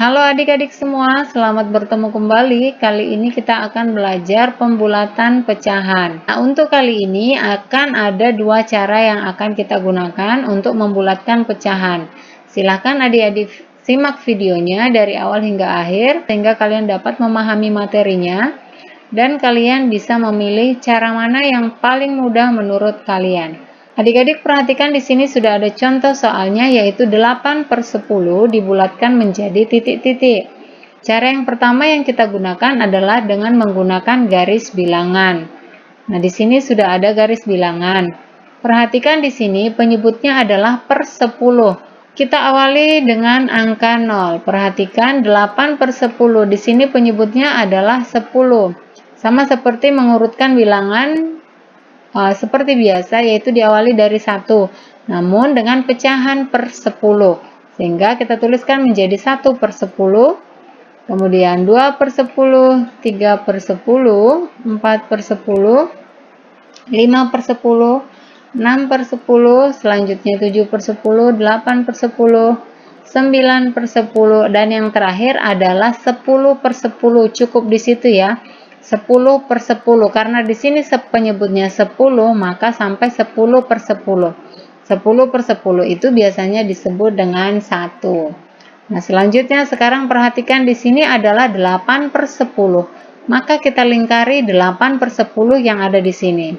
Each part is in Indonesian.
Halo adik-adik semua, selamat bertemu kembali. Kali ini kita akan belajar pembulatan pecahan. Nah, untuk kali ini akan ada dua cara yang akan kita gunakan untuk membulatkan pecahan. Silahkan adik-adik simak videonya dari awal hingga akhir, sehingga kalian dapat memahami materinya, dan kalian bisa memilih cara mana yang paling mudah menurut kalian. Adik-adik perhatikan di sini sudah ada contoh soalnya, yaitu 8/10 dibulatkan menjadi titik-titik. Cara yang pertama yang kita gunakan adalah dengan menggunakan garis bilangan. Nah, di sini sudah ada garis bilangan. Perhatikan di sini penyebutnya adalah per 10. Kita awali dengan angka 0. Perhatikan 8/10. Di sini penyebutnya adalah 10. Sama seperti mengurutkan bilangan seperti biasa, yaitu diawali dari 1, namun dengan pecahan per 10, sehingga kita tuliskan menjadi 1/10, kemudian 2/10, 3/10, 4/10, 5/10, 6/10, selanjutnya 7/10, 8/10, 9/10, dan yang terakhir adalah 10/10. Cukup di situ ya. 10/10, karena di sini penyebutnya 10, maka sampai 10/10. 10/10 itu biasanya disebut dengan 1. Nah, selanjutnya sekarang perhatikan di sini adalah 8/10. Maka kita lingkari 8/10 yang ada di sini.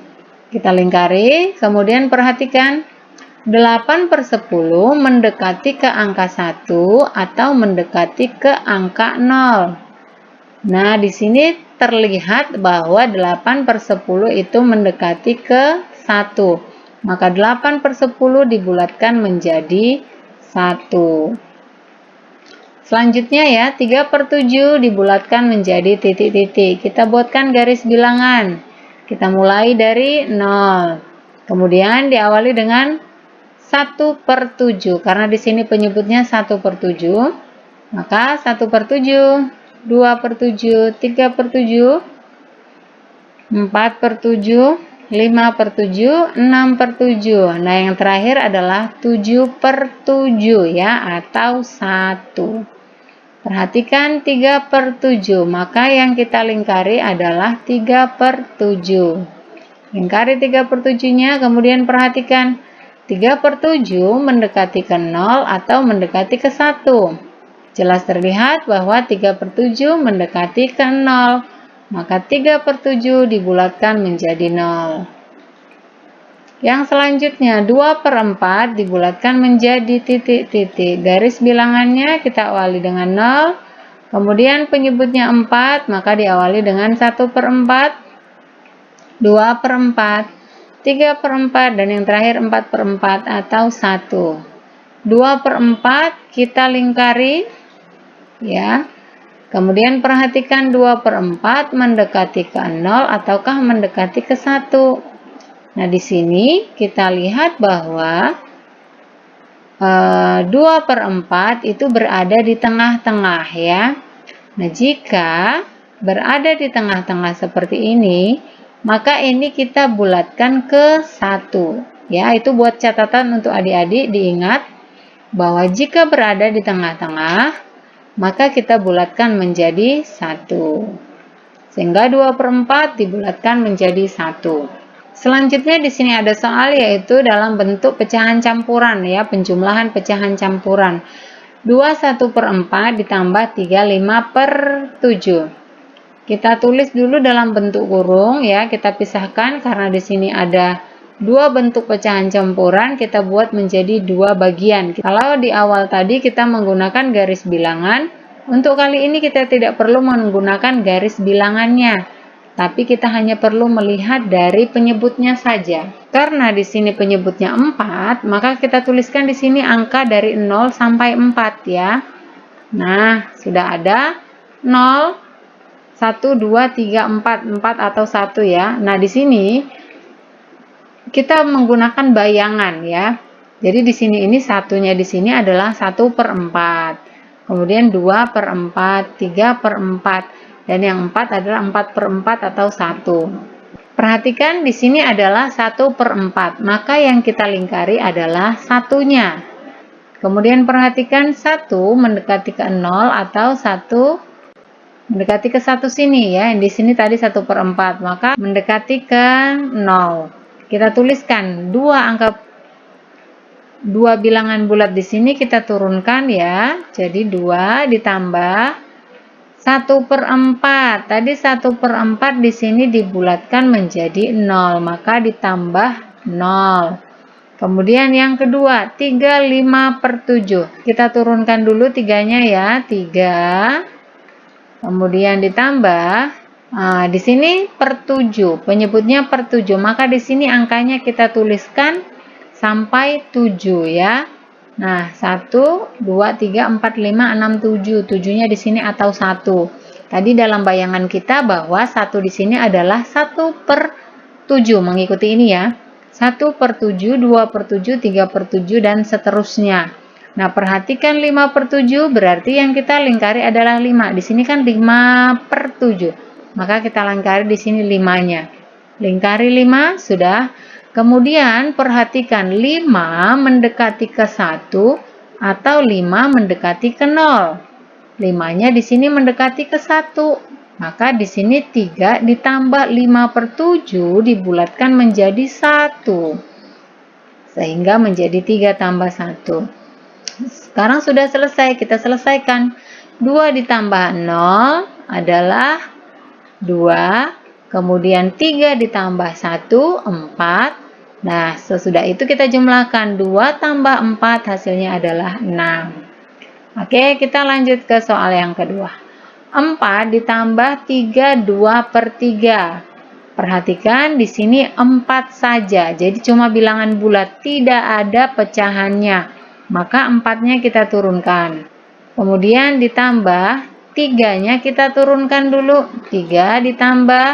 Kita lingkari, kemudian perhatikan 8/10 mendekati ke angka 1 atau mendekati ke angka 0. Nah, di sini terlihat bahwa 8/10 itu mendekati ke 1. Maka 8/10 dibulatkan menjadi 1. Selanjutnya ya, 3/7 dibulatkan menjadi titik-titik. Kita buatkan garis bilangan. Kita mulai dari 0. Kemudian diawali dengan 1/7. Karena di sini penyebutnya 1/7. Maka 1/7. 2/7, 3/7, 4/7, 5/7, 6/7. Nah, yang terakhir adalah 7/7 ya, atau 1. Perhatikan 3/7, maka yang kita lingkari adalah 3/7. Lingkari 3/7-nya, kemudian perhatikan 3/7 mendekati ke 0 atau mendekati ke 1. Jelas terlihat bahwa 3/7 mendekati ke 0, maka 3/7 dibulatkan menjadi 0. Yang selanjutnya 2/4 dibulatkan menjadi titik-titik. Garis bilangannya kita awali dengan 0, kemudian penyebutnya 4, maka diawali dengan 1/4, 2/4, 3/4, dan yang terakhir 4/4 atau 1. 2/4 kita lingkari ya. Kemudian perhatikan 2/4 mendekati ke 0 ataukah mendekati ke 1. Nah, di sini kita lihat bahwa 2/4 itu berada di tengah-tengah ya. Nah, jika berada di tengah-tengah seperti ini, maka ini kita bulatkan ke 1 ya. Itu buat catatan untuk adik-adik, diingat bahwa jika berada di tengah-tengah, maka kita bulatkan menjadi 1. Sehingga 2/4 dibulatkan menjadi 1. Selanjutnya di sini ada soal, yaitu dalam bentuk pecahan campuran ya, penjumlahan pecahan campuran. 21/4 ditambah 35/7. Kita tulis dulu dalam bentuk kurung ya, kita pisahkan karena di sini ada dua bentuk pecahan campuran, kita buat menjadi dua bagian. Kalau di awal tadi kita menggunakan garis bilangan, untuk kali ini kita tidak perlu menggunakan garis bilangannya, tapi kita hanya perlu melihat dari penyebutnya saja. Karena di sini penyebutnya 4, maka kita tuliskan di sini angka dari 0 sampai 4 ya. Nah, sudah ada 0, 1, 2, 3, 4, 4 atau 1 ya. Nah, di sini kita menggunakan bayangan ya. Jadi di sini ini satunya di sini adalah 1/4. Kemudian 2/4, 3/4, dan yang 4 adalah 4/4 atau 1. Perhatikan di sini adalah 1/4, maka yang kita lingkari adalah satunya. Kemudian perhatikan 1 mendekati ke 0 atau 1 mendekati ke 1 sini ya. Di sini tadi 1/4, maka mendekati ke 0. Kita tuliskan 2 bilangan bulat di sini kita turunkan ya. Jadi 2 ditambah 1/4. Tadi 1/4 di sini dibulatkan menjadi 0, maka ditambah 0. Kemudian yang kedua, 3/5/7. Kita turunkan dulu 3-nya ya, 3. Kemudian ditambah, di sini per 7, penyebutnya per 7, maka di sini angkanya kita tuliskan sampai 7 ya. Nah, 1, 2, 3, 4, 5, 6, 7. 7-nya di sini atau 1. Tadi dalam bayangan kita bahwa 1 di sini adalah 1/7, mengikuti ini ya. 1/7, 2/7, 3/7, dan seterusnya. Nah, perhatikan 5/7 berarti yang kita lingkari adalah 5. Di sini kan 5/7. Maka kita lingkari di sini 5-nya. Lingkari 5 sudah. Kemudian perhatikan 5 mendekati ke 1 atau 5 mendekati ke 0. 5-nya di sini mendekati ke 1. Maka di sini 3 ditambah 5/7 dibulatkan menjadi 1. Sehingga menjadi 3 tambah 1. Sekarang sudah selesai, kita selesaikan. 2 ditambah 0 adalah 2. Kemudian 3 ditambah 1, 4. Nah, sesudah itu kita jumlahkan. 2 tambah 4 hasilnya adalah 6. Oke, kita lanjut ke soal yang kedua. 4 ditambah 3, 2/3. Perhatikan di sini 4 saja. Jadi cuma bilangan bulat, tidak ada pecahannya. Maka 4-nya kita turunkan. Kemudian ditambah 3-nya kita turunkan dulu. 3 ditambah,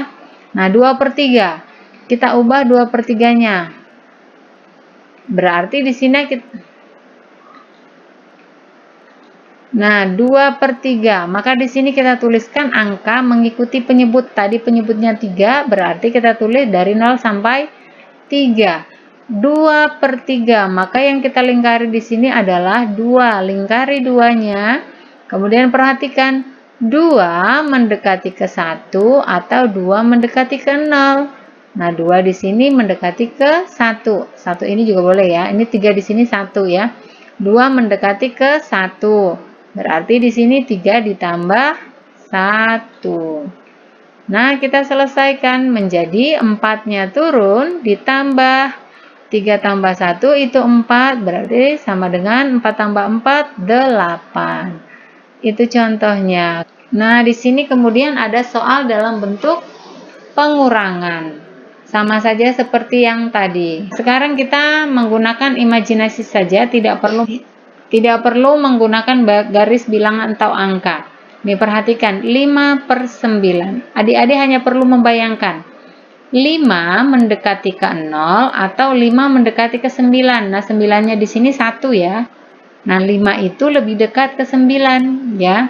nah 2/3. Kita ubah 2/3-nya. Berarti di sini kita, nah, 2/3. Maka di sini kita tuliskan angka mengikuti penyebut. Tadi penyebutnya 3, berarti kita tulis dari 0 sampai 3. 2/3. Maka yang kita lingkari di sini adalah 2. Lingkari 2-nya. Kemudian perhatikan 2 mendekati ke 1 atau 2 mendekati ke 0. Nah, 2 di sini mendekati ke 1. 1 ini juga boleh ya. Ini 3 di sini 1 ya. 2 mendekati ke 1. Berarti di sini 3 ditambah 1. Nah, kita selesaikan menjadi 4-nya turun ditambah 3 tambah 1 itu 4. Berarti sama dengan 4 tambah 4, 8. Itu contohnya. Nah, di sini kemudian ada soal dalam bentuk pengurangan. Sama saja seperti yang tadi. Sekarang kita menggunakan imajinasi saja, tidak perlu menggunakan garis bilangan atau angka. Nih, perhatikan 5/9. Adik-adik hanya perlu membayangkan 5 mendekati ke 0 atau 5 mendekati ke 9. Nah, 9-nya di sini 1 ya. Nah, 5 itu lebih dekat ke 9 ya.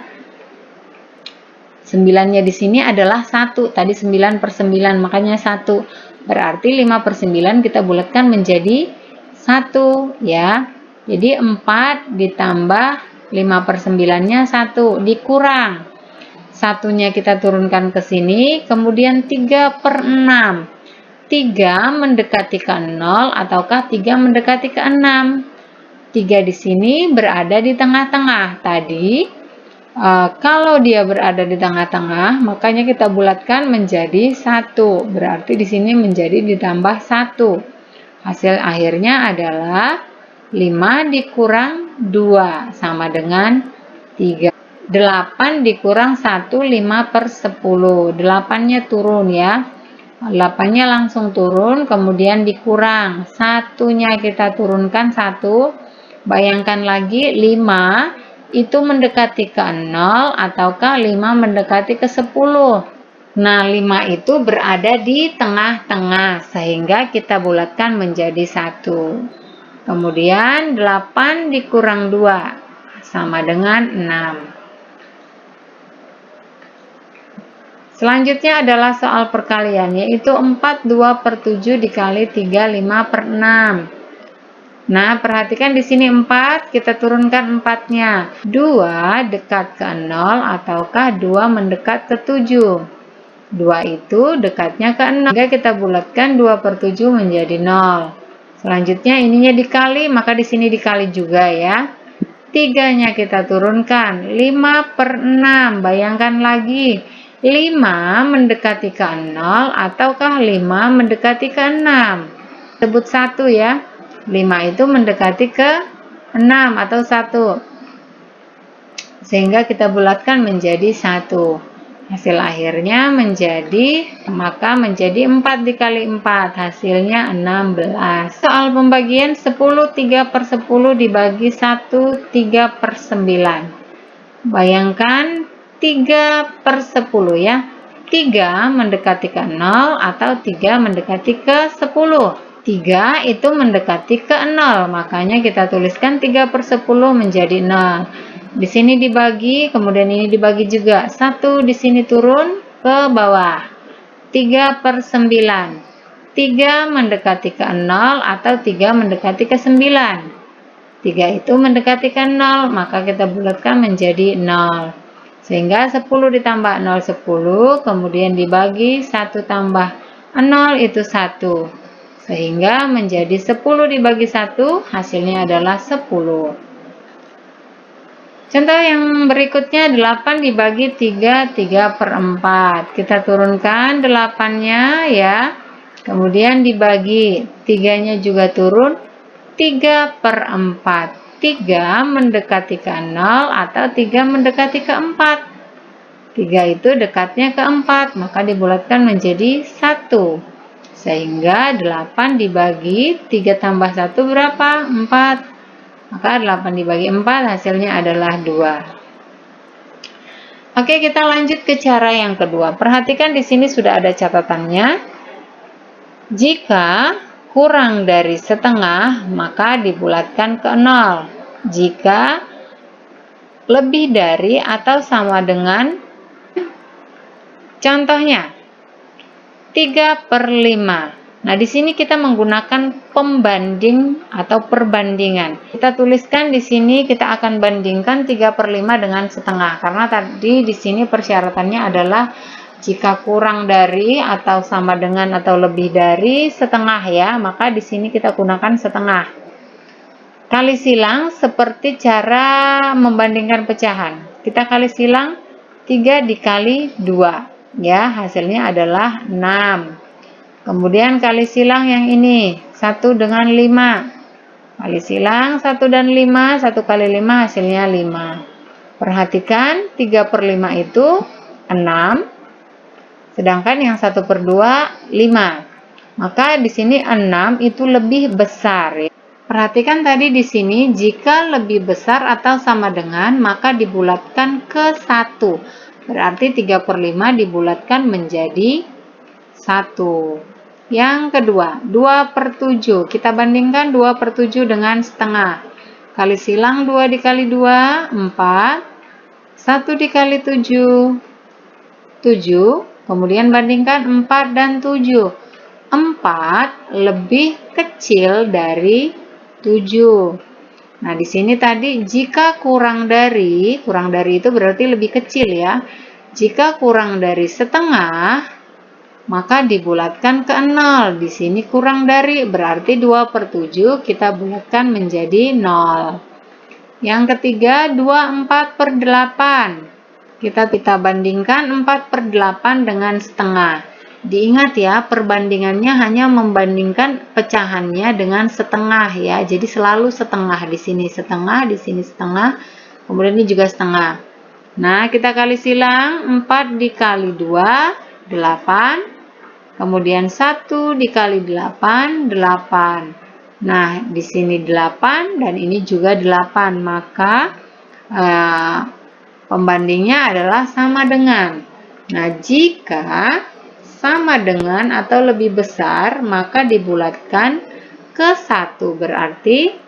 9-nya di sini adalah 1. Tadi 9/9, makanya 1. Berarti 5/9 kita bulatkan menjadi 1 ya. Jadi 4 ditambah 5/9-nya 1 dikurang. 1-nya kita turunkan ke sini, kemudian 3/6. 3 mendekati ke 0 ataukah 3 mendekati ke 6? 3 di sini berada di tengah-tengah. Tadi kalau dia berada di tengah-tengah, makanya kita bulatkan menjadi 1. Berarti di sini menjadi ditambah 1. Hasil akhirnya adalah 5 dikurang 2 sama dengan 3. 8 dikurang 1, 5/10. 8-nya turun ya. 8-nya langsung turun, kemudian dikurang. 1-nya kita turunkan 1. Bayangkan lagi 5 itu mendekati ke 0 ataukah 5 mendekati ke 10. Nah, 5 itu berada di tengah-tengah sehingga kita bulatkan menjadi 1. Kemudian 8 dikurang 2 sama dengan 6. Selanjutnya adalah soal perkalian, yaitu 4 2/7 dikali 3 5/6. Nah, perhatikan di sini 4, kita turunkan 4-nya. 2 dekat ke 0 ataukah 2 mendekat ke 7? 2 itu dekatnya ke 6. Sehingga kita bulatkan 2/7 menjadi 0. Selanjutnya ininya dikali, maka di sini dikali juga ya. 3-nya kita turunkan, 5/6. Bayangkan lagi, 5 mendekati ke 0 ataukah 5 mendekati ke 6? Sebut 1 ya. 5 itu mendekati ke 6 atau 1. Sehingga kita bulatkan menjadi 1. Hasil akhirnya maka menjadi 4 dikali 4, hasilnya 16. Soal pembagian 10 3/10 dibagi 1 3/9. Bayangkan 3/10 ya. 3 mendekati ke 0 atau 3 mendekati ke 10. 3 itu mendekati ke 0, makanya kita tuliskan 3/10 menjadi 0. Di sini dibagi, kemudian ini dibagi juga. 1 di sini turun ke bawah. 3/9. 3 mendekati ke 0 atau 3 mendekati ke 9. 3 itu mendekati ke 0, maka kita bulatkan menjadi 0. Sehingga 10 ditambah 0, 10. Kemudian dibagi 1 tambah 0 itu 1. Sehingga menjadi 10 dibagi 1, hasilnya adalah 10. Contoh yang berikutnya 8 dibagi 3, 3/4. Kita turunkan 8-nya ya. Kemudian dibagi, 3-nya juga turun, 3/4. 3 mendekati ke 0 atau 3 mendekati ke 4. 3 itu dekatnya ke 4, maka dibulatkan menjadi 1. Sehingga 8 dibagi 3 tambah 1 berapa? 4. Maka 8 dibagi 4 hasilnya adalah 2. Oke, kita lanjut ke cara yang kedua. Perhatikan di sini sudah ada catatannya. Jika kurang dari setengah, maka dibulatkan ke 0. Jika lebih dari atau sama dengan, contohnya 3/5. Nah, di sini kita menggunakan pembanding atau perbandingan. Kita tuliskan di sini kita akan bandingkan 3/5 dengan setengah. Karena tadi di sini persyaratannya adalah jika kurang dari atau sama dengan atau lebih dari setengah ya, maka di sini kita gunakan setengah. Kali silang seperti cara membandingkan pecahan. Kita kali silang 3 dikali 2. Ya, hasilnya adalah 6. Kemudian kali silang yang ini, 1 dengan 5. Kali silang 1 dan 5, 1 kali 5 hasilnya 5. Perhatikan 3/5 itu 6, sedangkan yang 1/2 5. Maka di sini 6 itu lebih besar. Perhatikan tadi di sini, jika lebih besar atau sama dengan, maka dibulatkan ke 1. Berarti 3/5 dibulatkan menjadi 1. Yang kedua, 2/7. Kita bandingkan 2/7 dengan setengah. Kali silang 2 dikali 2, 4. 1 dikali 7, 7. Kemudian bandingkan 4 dan 7. 4 lebih kecil dari 7. Nah, di sini tadi jika kurang dari itu berarti lebih kecil ya. Jika kurang dari setengah, maka dibulatkan ke 0. Di sini kurang dari, berarti 2/7 kita bulatkan menjadi 0. Yang ketiga, 24/8. Kita bandingkan 4/8 dengan setengah. Diingat ya, perbandingannya hanya membandingkan pecahannya dengan setengah ya. Jadi selalu setengah, di sini setengah, di sini setengah, kemudian ini juga setengah. Nah, kita kali silang 4 dikali 2, 8. Kemudian 1 dikali 8, 8. Nah, di sini 8 dan ini juga 8. Maka pembandingnya adalah sama dengan. Nah, jika sama dengan atau lebih besar, maka dibulatkan ke 1. Berarti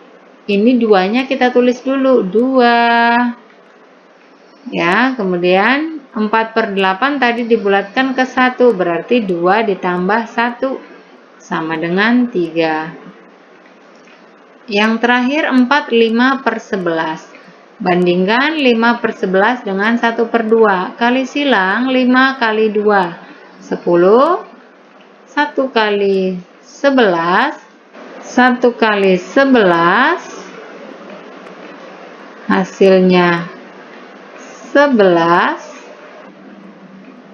ini 2-nya kita tulis dulu, 2. Ya, kemudian 4/8 tadi dibulatkan ke 1, berarti 2 ditambah 1 sama dengan 3. Yang terakhir 4 5/11. Bandingkan 5/11 dengan 1/2. Kali silang 5 kali 2. 10. 1 kali 11. 1 kali 11. Hasilnya 11.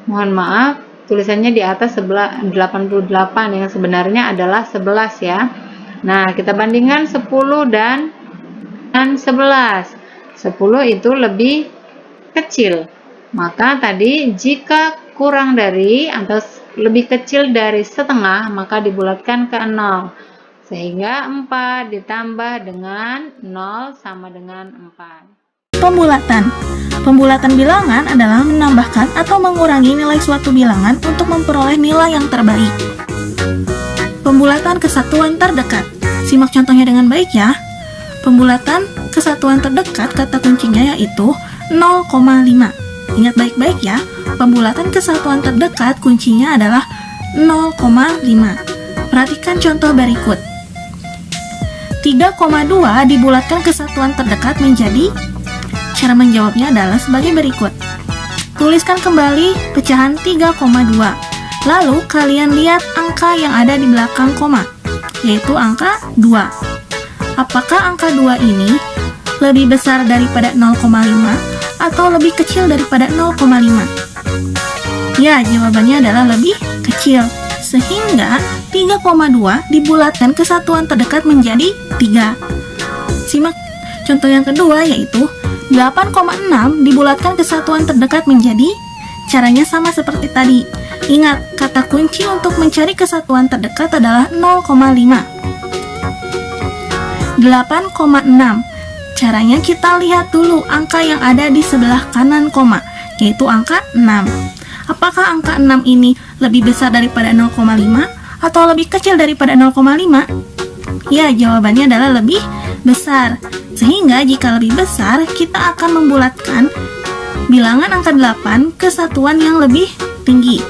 Mohon maaf, tulisannya di atas 88 yang sebenarnya adalah 11 ya. Nah, kita bandingkan 10 dan 11. 10 itu lebih kecil. Maka tadi jika kurang dari atau lebih kecil dari setengah, maka dibulatkan ke 0. Sehingga 4 ditambah dengan 0 sama dengan 4. Pembulatan. Pembulatan bilangan adalah menambahkan atau mengurangi nilai suatu bilangan untuk memperoleh nilai yang terbaik. Pembulatan kesatuan terdekat. Simak contohnya dengan baik ya. Pembulatan kesatuan terdekat kata kuncinya yaitu 0,5. Ingat baik-baik ya, pembulatan kesatuan terdekat kuncinya adalah 0,5. Perhatikan contoh berikut. 3,2 dibulatkan kesatuan terdekat menjadi. Cara menjawabnya adalah sebagai berikut. Tuliskan kembali pecahan 3,2. Lalu kalian lihat angka yang ada di belakang koma, yaitu angka 2. Apakah angka 2 ini lebih besar daripada 0,5 atau lebih kecil daripada 0,5? Ya, jawabannya adalah lebih kecil. Sehingga 3,2 dibulatkan kesatuan terdekat menjadi 3. Simak contoh yang kedua yaitu 8,6 dibulatkan kesatuan terdekat menjadi. Caranya sama seperti tadi. Ingat, kata kunci untuk mencari kesatuan terdekat adalah 0,5. 8,6. Caranya kita lihat dulu angka yang ada di sebelah kanan koma, yaitu angka 6. Apakah angka 6 ini lebih besar daripada 0,5 atau lebih kecil daripada 0,5? Ya, jawabannya adalah lebih besar. Sehingga jika lebih besar, kita akan membulatkan bilangan angka 8 ke satuan yang lebih tinggi.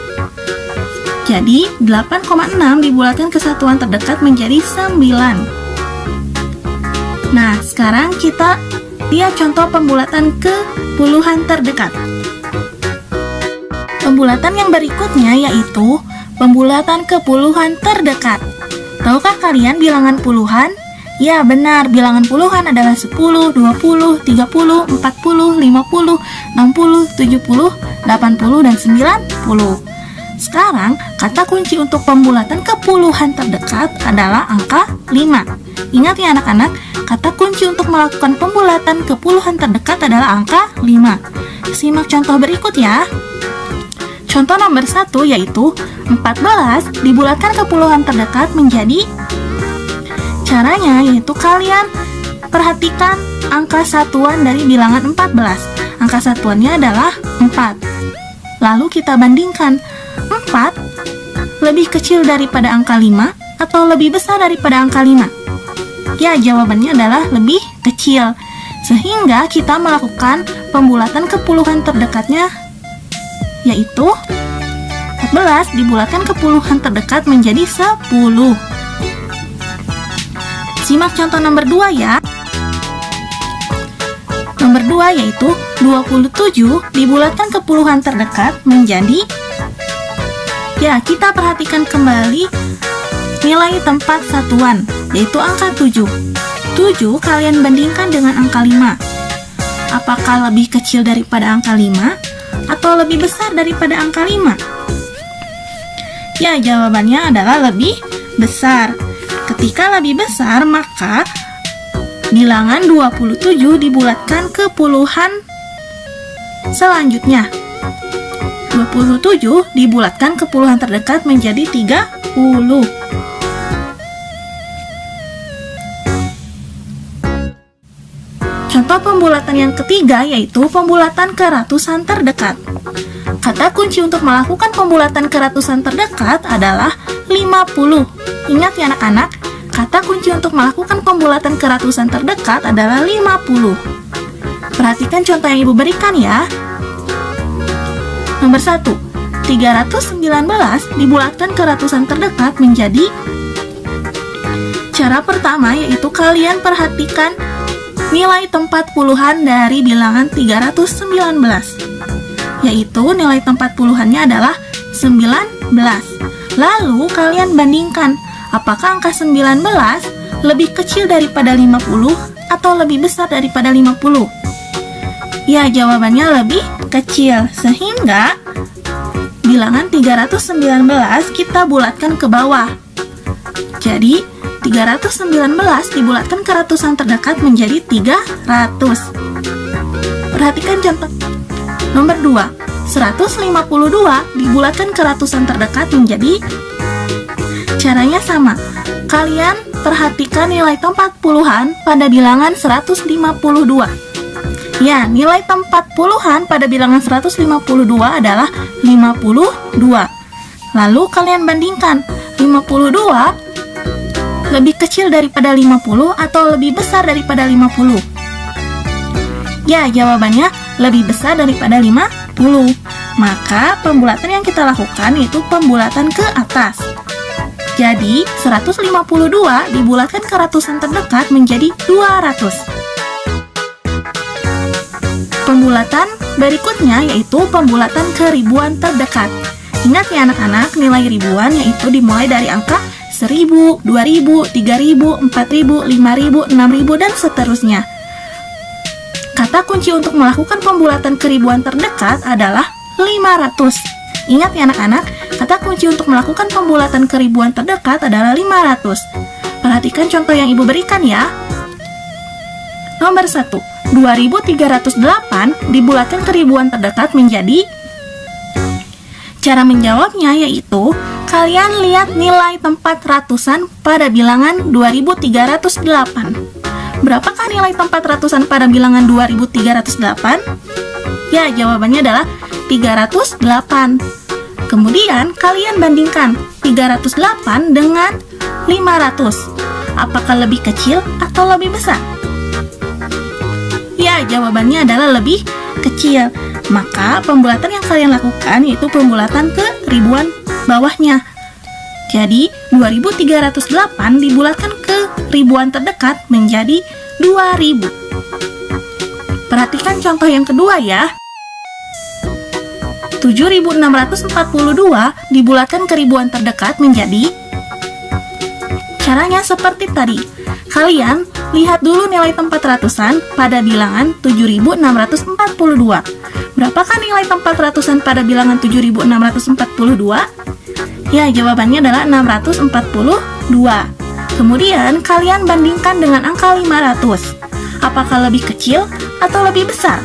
Jadi, 8,6 dibulatkan ke satuan terdekat menjadi 9. Nah, sekarang kita lihat contoh pembulatan ke puluhan terdekat. Pembulatan yang berikutnya yaitu pembulatan ke puluhan terdekat. Tahukah kalian bilangan puluhan? Ya, benar, bilangan puluhan adalah 10, 20, 30, 40, 50, 60, 70, 80, dan 90. Sekarang, kata kunci untuk pembulatan ke puluhan terdekat adalah angka 5. Ingat ya anak-anak, kata kunci untuk melakukan pembulatan ke puluhan terdekat adalah angka 5. Simak contoh berikut ya. Contoh nomor 1 yaitu 14 dibulatkan ke puluhan terdekat menjadi. Caranya yaitu kalian perhatikan angka satuan dari bilangan 14. Angka satuannya adalah 4. Lalu kita bandingkan 4 lebih kecil daripada angka 5 atau lebih besar daripada angka 5? Ya, jawabannya adalah lebih kecil. Sehingga kita melakukan pembulatan ke puluhan terdekatnya yaitu 14 dibulatkan ke puluhan terdekat menjadi 10. Simak contoh nomor 2 ya. Nomor 2 yaitu 27 dibulatkan ke puluhan terdekat menjadi. Ya, kita perhatikan kembali nilai tempat satuan, yaitu angka 7. 7 kalian bandingkan dengan angka 5. Apakah lebih kecil daripada angka 5 atau lebih besar daripada angka 5? Ya, jawabannya adalah lebih besar. Ketika lebih besar, maka bilangan 27 dibulatkan ke puluhan selanjutnya. 27 dibulatkan ke puluhan terdekat menjadi 30. Contoh pembulatan yang ketiga yaitu pembulatan ke ratusan terdekat. Kata kunci untuk melakukan pembulatan ke ratusan terdekat adalah 50. Ingat ya anak-anak, kata kunci untuk melakukan pembulatan ke ratusan terdekat adalah 50. Perhatikan contoh yang Ibu berikan ya. Nomor 1, 319 dibulatkan ke ratusan terdekat menjadi. Cara pertama yaitu kalian perhatikan nilai tempat puluhan dari bilangan 319. Yaitu nilai tempat puluhannya adalah 19. Lalu kalian bandingkan apakah angka 19 lebih kecil daripada 50 atau lebih besar daripada 50. Ya, jawabannya lebih kecil, sehingga bilangan 319 kita bulatkan ke bawah. Jadi 319 dibulatkan ke ratusan terdekat menjadi 300. Perhatikan contoh nomor 2. 152 dibulatkan ke ratusan terdekat menjadi, caranya sama. Kalian perhatikan nilai tempat puluhan pada bilangan 152. Ya, nilai tempat puluhan pada bilangan 152 adalah 52. Lalu kalian bandingkan 52 lebih kecil daripada 50 atau lebih besar daripada 50? Ya, jawabannya lebih besar daripada 50. Maka pembulatan yang kita lakukan itu pembulatan ke atas. Jadi 152 dibulatkan ke ratusan terdekat menjadi 200. Pembulatan berikutnya yaitu pembulatan ke ribuan terdekat. Ingat ya anak-anak, nilai ribuan yaitu dimulai dari angka 1000, 2000, 3000, 4000, 5000, 6000, dan seterusnya. Kata kunci untuk melakukan pembulatan ke ribuan terdekat adalah 500. Ingat ya anak-anak, kata kunci untuk melakukan pembulatan ke ribuan terdekat adalah 500. Perhatikan contoh yang Ibu berikan ya. Nomor 1, 2308 dibulatkan ke ribuan terdekat menjadi, cara menjawabnya yaitu kalian lihat nilai tempat ratusan pada bilangan 2308. Berapakah nilai tempat ratusan pada bilangan 2308? Ya, jawabannya adalah 308. Kemudian kalian bandingkan 308 dengan 500. Apakah lebih kecil atau lebih besar? Ya, jawabannya adalah lebih kecil. Maka pembulatan yang kalian lakukan yaitu pembulatan ke ribuan bawahnya. Jadi 2308 dibulatkan ke ribuan terdekat menjadi 2000. Perhatikan contoh yang kedua ya. 7642 dibulatkan ke ribuan terdekat menjadi, caranya seperti tadi. Kalian lihat dulu nilai tempat ratusan pada bilangan 7642. Berapakah nilai tempat ratusan pada bilangan 7642? Ya, jawabannya adalah 642. Kemudian kalian bandingkan dengan angka 500. Apakah lebih kecil atau lebih besar?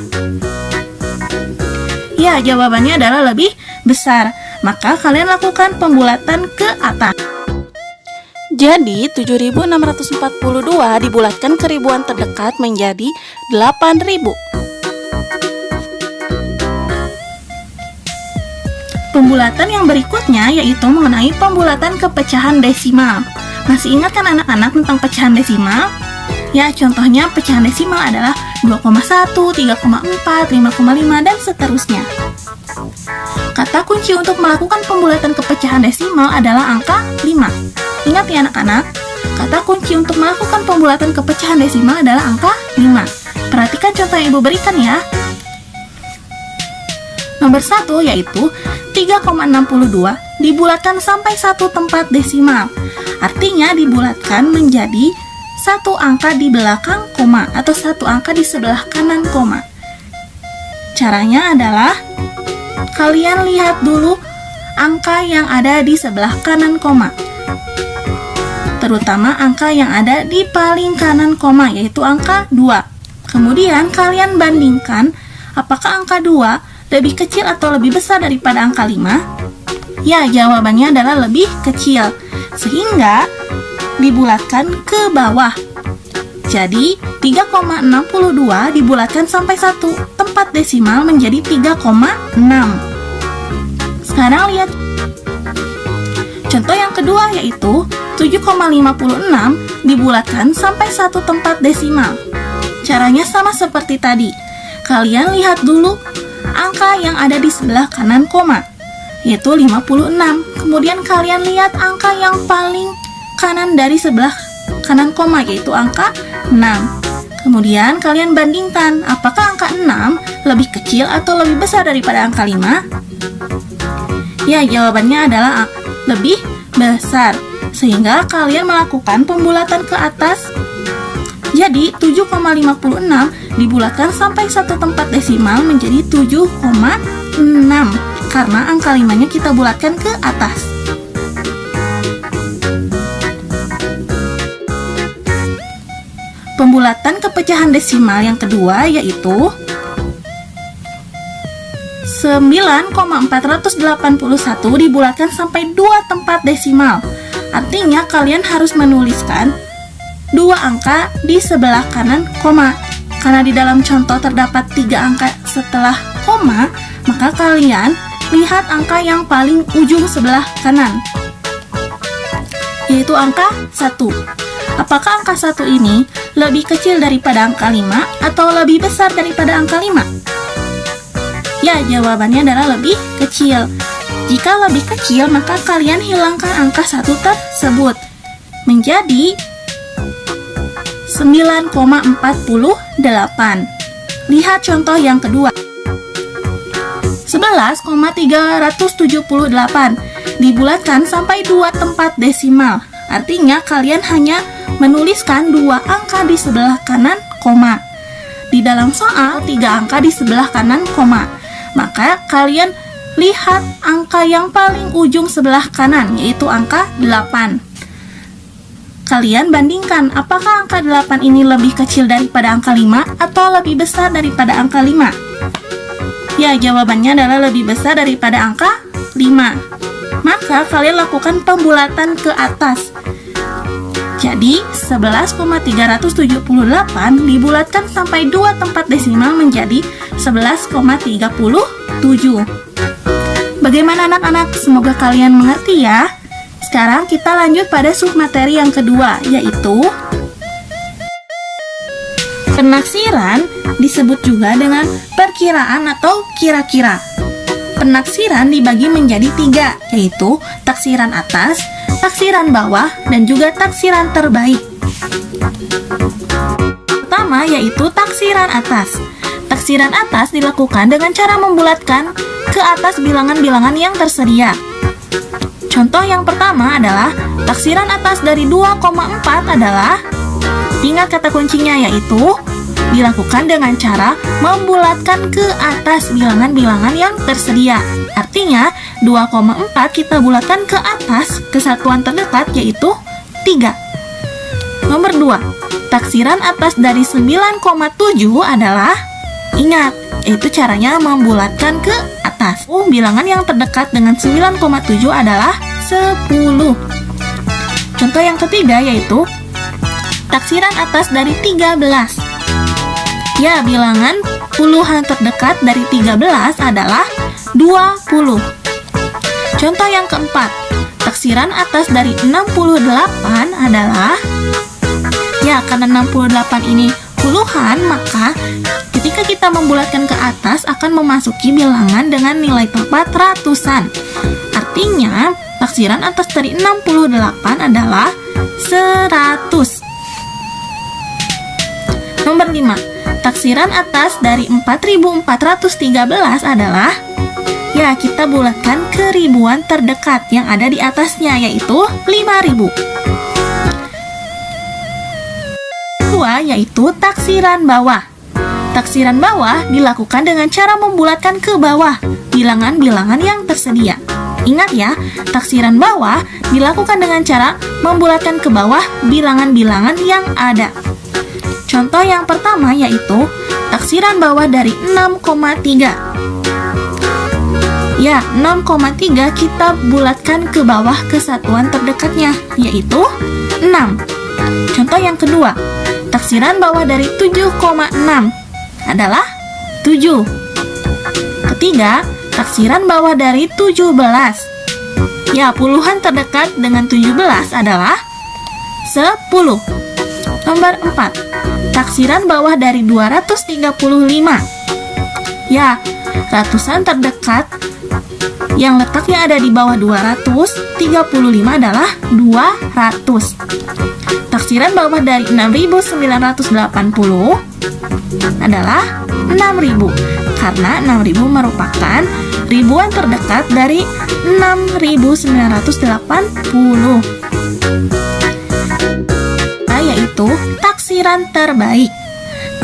Ya, jawabannya adalah lebih besar. Maka kalian lakukan pembulatan ke atas. Jadi 7642 dibulatkan ke ribuan terdekat menjadi 8000. Pembulatan yang berikutnya yaitu mengenai pembulatan ke pecahan desimal. Masih ingat kan anak-anak tentang pecahan desimal? Ya, contohnya pecahan desimal adalah 2,1, 3,4, 5,5, dan seterusnya. Kata kunci untuk melakukan pembulatan ke pecahan desimal adalah angka 5. Ingat ya anak-anak, kata kunci untuk melakukan pembulatan ke pecahan desimal adalah angka 5. Perhatikan contoh yang Ibu berikan ya. Nomor 1 yaitu 3,62 dibulatkan sampai satu tempat desimal. Artinya dibulatkan menjadi satu angka di belakang koma atau satu angka di sebelah kanan koma. Caranya adalah kalian lihat dulu angka yang ada di sebelah kanan koma, terutama angka yang ada di paling kanan koma yaitu angka 2. Kemudian kalian bandingkan apakah angka 2 lebih kecil atau lebih besar daripada angka 5? Ya, jawabannya adalah lebih kecil, sehingga dibulatkan ke bawah. Jadi 3,62 dibulatkan sampai satu tempat desimal menjadi 3,6. Sekarang lihat contoh yang kedua yaitu 7,56 dibulatkan sampai satu tempat desimal. Caranya sama seperti tadi. Kalian lihat dulu angka yang ada di sebelah kanan koma, yaitu 56. Kemudian kalian lihat angka yang paling kanan dari sebelah kanan koma, yaitu angka 6. Kemudian kalian bandingkan, apakah angka 6 lebih kecil atau lebih besar daripada angka 5? Ya, jawabannya adalah lebih besar. Sehingga kalian melakukan pembulatan ke atas. Jadi 7,56 dibulatkan sampai satu tempat desimal menjadi 7,6 karena angka 5-nya kita bulatkan ke atas. Pembulatan ke pecahan desimal yang kedua yaitu 9,481 dibulatkan sampai 2 tempat desimal. Artinya kalian harus menuliskan 2 angka di sebelah kanan koma. Karena di dalam contoh terdapat 3 angka setelah koma, maka kalian lihat angka yang paling ujung sebelah kanan, yaitu angka 1. Apakah angka 1 ini lebih kecil daripada angka 5 atau lebih besar daripada angka 5? Ya, jawabannya adalah lebih kecil. Jika lebih kecil, maka kalian hilangkan angka 1 tersebut menjadi 9,48. Lihat contoh yang kedua. 11,378 dibulatkan sampai 2 tempat desimal. Artinya kalian hanya menuliskan 2 angka di sebelah kanan koma. Di dalam soal 3 angka di sebelah kanan koma. Maka kalian lihat angka yang paling ujung sebelah kanan, yaitu angka 8. Kalian bandingkan, apakah angka 8 ini lebih kecil daripada angka 5 atau lebih besar daripada angka 5? Ya, jawabannya adalah lebih besar daripada angka 5. Maka kalian lakukan pembulatan ke atas. Jadi 11,378 dibulatkan sampai 2 tempat desimal menjadi 11,37. Bagaimana anak-anak? Semoga kalian mengerti ya. Sekarang kita lanjut pada submateri yang kedua, yaitu penaksiran disebut juga dengan perkiraan atau kira-kira. Penaksiran dibagi menjadi 3, yaitu taksiran atas, taksiran bawah, dan juga taksiran terbaik. Pertama yaitu taksiran atas. Taksiran atas dilakukan dengan cara membulatkan ke atas bilangan-bilangan yang tersedia. Contoh yang pertama adalah taksiran atas dari 2,4 adalah, ingat kata kuncinya, yaitu dilakukan dengan cara membulatkan ke atas bilangan-bilangan yang tersedia. Artinya 2,4 kita bulatkan ke atas ke satuan terdekat, yaitu 3. Nomor 2, taksiran atas dari 9,7 adalah, ingat, yaitu caranya membulatkan ke atas. Bilangan yang terdekat dengan 9,7 adalah 10. Contoh yang ketiga yaitu taksiran atas dari 13. Ya, bilangan puluhan terdekat dari 13 adalah 20. Contoh yang keempat, taksiran atas dari 68 adalah, ya, karena 68 ini puluhan, maka ketika kita membulatkan ke atas akan memasuki bilangan dengan nilai tepat ratusan. Artinya, taksiran atas dari 68 adalah 100. Nomor 5, taksiran atas dari 4413 adalah, ya, kita bulatkan ke ribuan terdekat yang ada di atasnya, yaitu 5000. Kedua yaitu taksiran bawah. Taksiran bawah dilakukan dengan cara membulatkan ke bawah bilangan-bilangan yang tersedia. Ingat ya, taksiran bawah dilakukan dengan cara membulatkan ke bawah bilangan-bilangan yang ada. Contoh yang pertama yaitu taksiran bawah dari 6,3. Ya, 6,3 kita bulatkan ke bawah ke satuan terdekatnya, yaitu 6. Contoh yang kedua, taksiran bawah dari 7,6 adalah 7. Ketiga, taksiran bawah dari 17. Ya, puluhan terdekat dengan 17 adalah 10. Nomor 4, taksiran bawah dari 235. Ya, ratusan terdekat yang letaknya ada di bawah 235 adalah 200. Taksiran taksiran bawah dari 6.980 adalah 6.000, karena 6.000 merupakan ribuan terdekat dari 6.980, yaitu taksiran terbaik.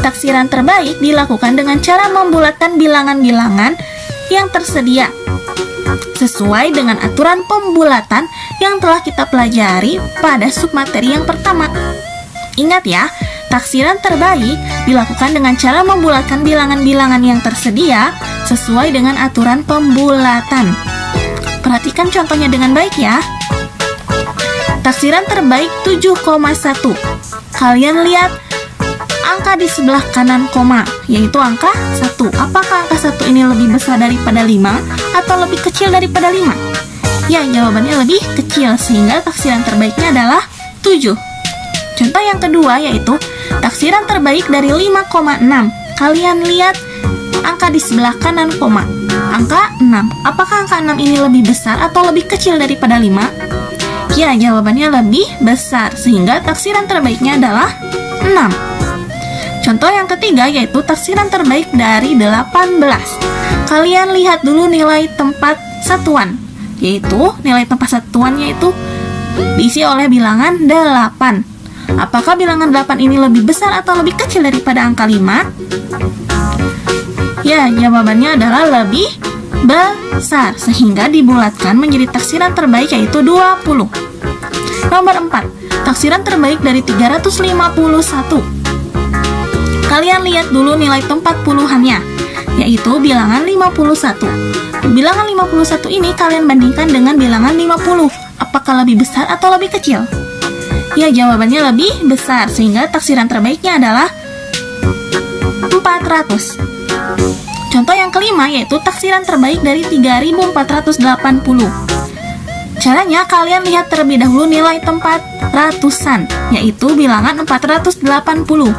Taksiran terbaik dilakukan dengan cara membulatkan bilangan-bilangan yang tersedia sesuai dengan aturan pembulatan yang telah kita pelajari pada submateri yang pertama. Ingat ya, taksiran terbaik dilakukan dengan cara membulatkan bilangan-bilangan yang tersedia sesuai dengan aturan pembulatan. Perhatikan contohnya dengan baik ya. Taksiran terbaik 7,1. Kalian lihat angka di sebelah kanan koma, yaitu angka 1. Apakah angka 1 ini lebih besar daripada 5 atau lebih kecil daripada 5? Ya, jawabannya lebih kecil, sehingga taksiran terbaiknya adalah 7. Contoh yang kedua yaitu taksiran terbaik dari 5,6. Kalian lihat angka di sebelah kanan koma, angka 6. Apakah angka 6 ini lebih besar atau lebih kecil daripada 5? Ya, jawabannya lebih besar, sehingga taksiran terbaiknya adalah 6. Contoh yang ketiga yaitu taksiran terbaik dari 18. Kalian lihat dulu nilai tempat satuan, yaitu nilai tempat satuannya itu diisi oleh bilangan 8. Apakah bilangan 8 ini lebih besar atau lebih kecil daripada angka 5? Ya, jawabannya adalah lebih besar, sehingga dibulatkan menjadi taksiran terbaik yaitu 20. Nomor 4, taksiran terbaik dari 351. Kalian lihat dulu nilai tempat puluhannya, yaitu bilangan 51. Bilangan 51 ini kalian bandingkan dengan bilangan 50. Apakah lebih besar atau lebih kecil? Ya, jawabannya lebih besar, sehingga taksiran terbaiknya adalah 400. Contoh yang kelima yaitu taksiran terbaik dari 3480. Caranya kalian lihat terlebih dahulu nilai tempat ratusan, yaitu bilangan 480.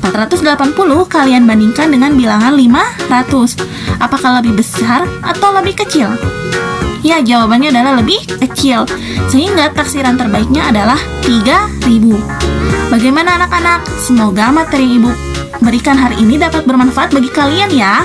480 kalian bandingkan dengan bilangan 500. Apakah lebih besar atau lebih kecil? Ya, jawabannya adalah lebih kecil, sehingga taksiran terbaiknya adalah 3000. Bagaimana anak-anak? Semoga materi yang Ibu berikan hari ini dapat bermanfaat bagi kalian ya.